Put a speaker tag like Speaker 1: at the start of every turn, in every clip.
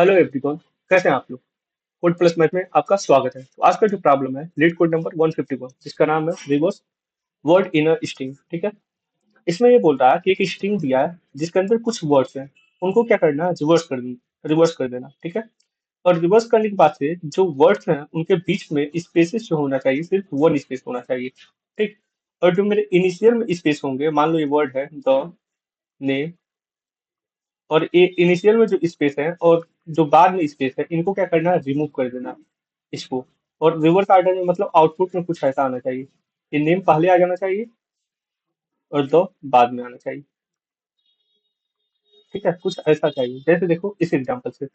Speaker 1: Hello everyone. कैसे हैं आप लोग? कोड प्लस मैथ में आपका स्वागत है। तो आज का जो प्रॉब्लम है लीड कोड नंबर 151, जिसका नाम है reverse word in a string. ठीक है। इसमें ये बोल रहा है कि एक स्ट्रिंग दिया है जिसके अंदर कुछ वर्ड्स हैं, उनको क्या करना है, रिवर्स कर देना। ठीक है। और रिवर्स करने के बाद से जो वर्ड्स हैं उनके बीच में स्पेसेस जो होना चाहिए, सिर्फ वन स्पेस होना चाहिए। ठीक। और जो मेरे इनिशियल में स्पेस होंगे, मान लो ये वर्ड है द, नेम, और ये इनिशियल में जो स्पेस है और जो बाद में स्पेस है, इनको क्या करना है, रिमूव कर देना इसको। और रिवर्स ऑर्डर में मतलब आउटपुट में कुछ ऐसा आना चाहिए, ये नेम पहले आ जाना चाहिए और दो बाद में आना चाहिए। ठीक है, कुछ ऐसा चाहिए। जैसे देखो इस एग्जांपल से,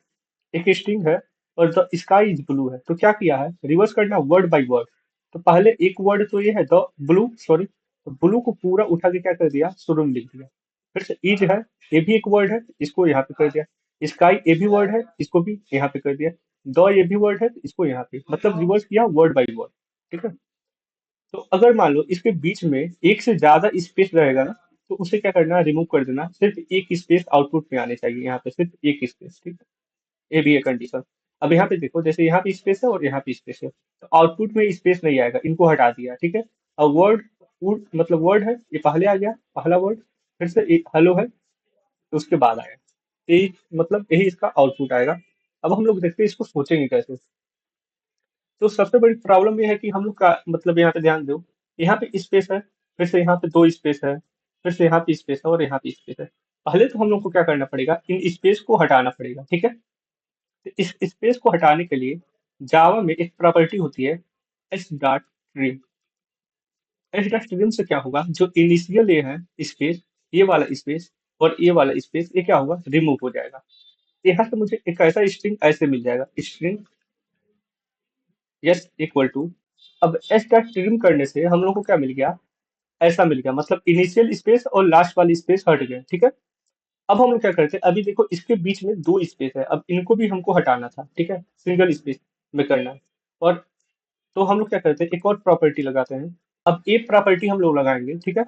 Speaker 1: एक स्ट्रिंग है और द स्काई इज ब्लू है, तो क्या किया है, रिवर्स करना वर्ड बाय वर्ड। तो पहले एक वर्ड तो ये है द ब्लू, सॉरी, तो ब्लू को पूरा उठा के क्या कर दिया, शुरू में लिख दिया। फिर से इज है, ये भी एक वर्ड है, इसको यहाँ पे कर दिया। स्काई ये भी वर्ड है, इसको भी यहाँ पे कर दिया। द ये भी वर्ड है, तो इसको यहाँ पे, मतलब रिवर्स किया वर्ड बाय वर्ड। ठीक है। तो अगर मान लो इसके बीच में एक से ज्यादा स्पेस रहेगा ना, तो उसे क्या करना है, रिमूव कर देना। सिर्फ एक स्पेस आउटपुट में आने चाहिए, यहाँ पे सिर्फ एक स्पेस। ठीक है, ये भी है कंडीशन। अब यहाँ पे देखो, जैसे यहाँ पे स्पेस है और यहाँ पे स्पेस है, तो आउटपुट में स्पेस नहीं आएगा, इनको हटा दिया। ठीक है। अब वर्ड, मतलब वर्ड है, ये पहले आ गया पहला वर्ड, फिर से एक हेलो है, तो उसके बाद आया, यही मतलब यही इसका आउटपुट आएगा। अब हम लोग देखते हैं इसको सोचेंगे कैसे। तो सबसे बड़ी प्रॉब्लम ये है कि हम लोग का मतलब, यहाँ पे ध्यान दो, यहाँ पे स्पेस है, फिर से यहाँ पे दो स्पेस है, फिर से यहाँ पे स्पेस है और यहाँ पे स्पेस है। पहले तो हम लोग को क्या करना पड़ेगा, इन स्पेस को हटाना पड़ेगा। ठीक है। तो इस स्पेस को हटाने के लिए जावा में एक प्रॉपर्टी होती है, S dot trim. S dot trim से क्या होगा, जो इनिशियल ये है स्पेस, ये वाला स्पेस और ये वाला स्पेस, ये क्या होगा, रिमूव हो जाएगा। यहाँ से मुझे एक ऐसा स्ट्रिंग ऐसे मिल जाएगा, स्ट्रिंग यस इक्वल टू, अब एस डॉट ट्रिम करने से हम लोग को क्या मिल गया, ऐसा मिल गया, मतलब इनिशियल स्पेस और लास्ट वाली स्पेस हट गए। ठीक है। अब हम लोग क्या करते हैं, अभी देखो इसके बीच में दो स्पेस है, अब इनको भी हमको हटाना था। ठीक है, सिंगल स्पेस में करना है। और तो हम लोग क्या करते हैं, एक और प्रॉपर्टी लगाते हैं। अब एक प्रॉपर्टी हम लोग लगाएंगे। ठीक है।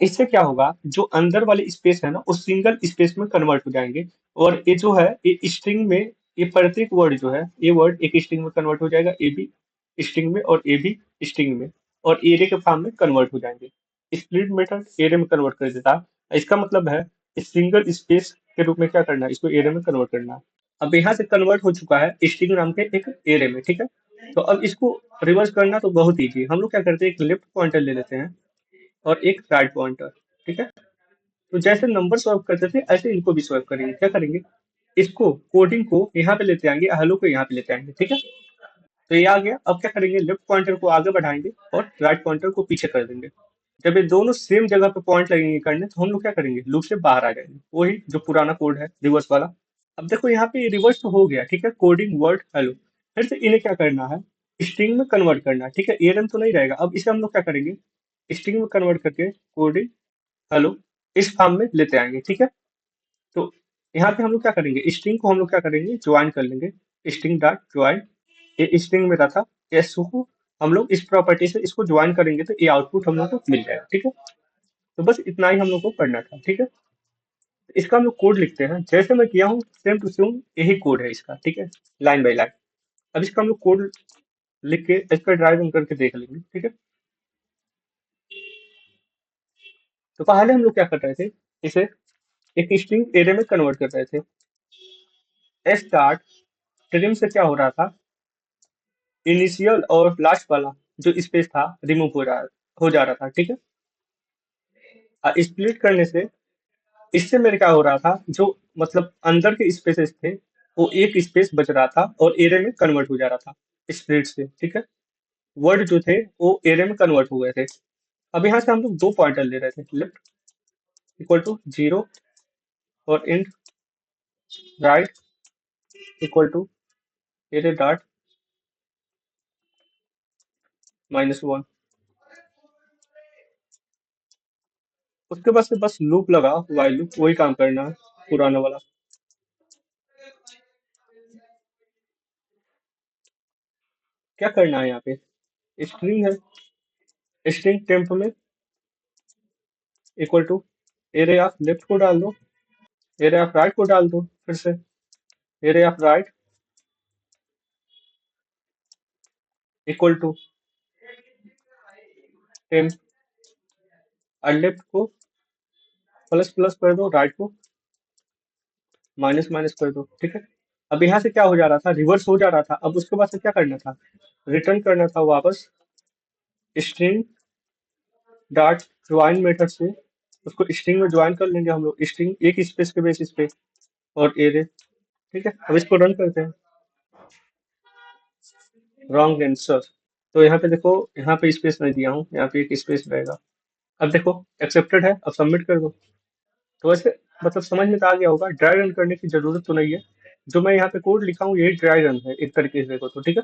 Speaker 1: इससे क्या होगा, जो अंदर वाले स्पेस है ना, वो सिंगल स्पेस में कन्वर्ट हो जाएंगे। और ये जो है, ये स्ट्रिंग में, ये प्रत्येक वर्ड जो है, ये वर्ड एक स्ट्रिंग में कन्वर्ट हो जाएगा, ए भी स्ट्रिंग में और ए भी स्ट्रिंग में, और एरे के फॉर्म में कन्वर्ट हो जाएंगे। स्प्लिट मेथड एरे में कन्वर्ट कर देता है। इसका मतलब है सिंगल स्पेस के रूप में क्या करना है, इसको एरे में कन्वर्ट करना है। अब यहाँ से कन्वर्ट हो चुका है स्ट्रिंग नाम के एक एरे में। ठीक है। तो अब इसको रिवर्स करना तो बहुत ईजी है। हम लोग क्या करते हैं, एक लेफ्ट पॉइंटर ले लेते हैं और एक राइट पॉइंटर। ठीक है। तो जैसे नंबर स्वैप करते थे, ऐसे इनको भी स्वैप करेंगे। क्या करेंगे, इसको कोडिंग को यहाँ पे लेते आएंगे, हेलो को यहाँ पे लेते आएंगे। ठीक है। तो ये आ गया। अब क्या करेंगे, लेफ्ट पॉइंटर को आगे बढ़ाएंगे और राइट पॉइंटर को पीछे कर देंगे। जब ये दोनों सेम जगह पे पॉइंट लगेंगे करने, तो हम लोग क्या करेंगे, लूप से बाहर आ जाएंगे, वही जो पुराना कोड है रिवर्स वाला। अब देखो यहाँ पे रिवर्स तो हो गया। ठीक है, कोडिंग वर्ड हेलो। फिर से इन्हें क्या करना है, स्ट्रिंग में कन्वर्ट करना है। ठीक है, एरन तो नहीं रहेगा। अब इसे हम लोग क्या करेंगे, स्ट्रिंग में कन्वर्ट करके कोडिंग हेलो इस फॉर्म में लेते आएंगे। ठीक है। तो यहाँ पे हम लोग क्या करेंगे, स्ट्रिंग को हम लोग क्या करेंगे, ज्वाइन कर लेंगे। स्ट्रिंग डॉट ज्वाइन, ये स्ट्रिंग में था, एस को हम लोग इस प्रॉपर्टी से इसको ज्वाइन करेंगे, तो ये आउटपुट हम लोग को मिल जाएगा। ठीक है। तो बस इतना ही हम लोग को करना था। ठीक है। तो इसका हम लोग कोड लिखते हैं, जैसे मैं किया हूँ सेम टू सेम यही कोड है इसका। ठीक है, लाइन बाय लाइन। अब इसका हम लोग कोड लिख के इसका ड्राइव रन करके देख लेंगे। ठीक है। तो पहले हम लोग क्या कर रहे थे, इसे एक स्ट्रिंग एरे में कन्वर्ट कर रहे थे। एस स्टार्ट ट्रिम से क्या हो रहा था, इनिशियल और लास्ट वाला जो स्पेस था रिमूव हो जा रहा था। ठीक है। स्प्लिट करने से इससे मेरे क्या हो रहा था, जो मतलब अंदर के स्पेसेस थे, वो एक स्पेस बच रहा था और एरे में कन्वर्ट हो जा रहा था स्प्लिट से। ठीक है। वर्ड जो थे वो एरे में कन्वर्ट हो गए थे। अब यहाँ से हम लोग दो पॉइंटर ले रहे थे, लेफ्ट इक्वल टू जीरो और int right equal to array dot -1। उसके बाद से बस लूप लगा, वाइल लूप, वही काम करना है पुराना वाला। क्या करना है यहाँ पे, स्ट्रिंग है, स्ट्रिंग टेम्प में equal to array of left को डाल दो, एरे ऑफ राइट को डाल दो फिर से। Array of right equal to 10, और लेफ्ट को प्लस प्लस कर दो, राइट को माइनस माइनस कर दो, ठीक है। अब यहाँ से क्या हो जा रहा था, रिवर्स हो जा रहा था। अब उसके बाद से क्या करना था, रिटर्न करना था वापस स्ट्रिंग डॉट ज्वाइन मेथड से, उसको स्ट्रिंग में ज्वाइन कर लेंगे हम लोग, स्ट्रिंग एक स्पेस के बेसिस पे और एरे, ठीक है। अब इसको रन करते हैं। Wrong answer. तो यहाँ पे देखो, यहाँ पे स्पेस नहीं दिया हूँ, यहाँ पे एक स्पेस रहेगा। अब देखो एक्सेप्टेड है, अब सबमिट कर दो। तो वैसे मतलब समझ में तो आ गया होगा, ड्राई रन करने की जरूरत तो नहीं है। जो मैं यहाँ पे कोड लिखा हूँ यही ड्राई रन है एक तरीके से देखो तो, ठीक है।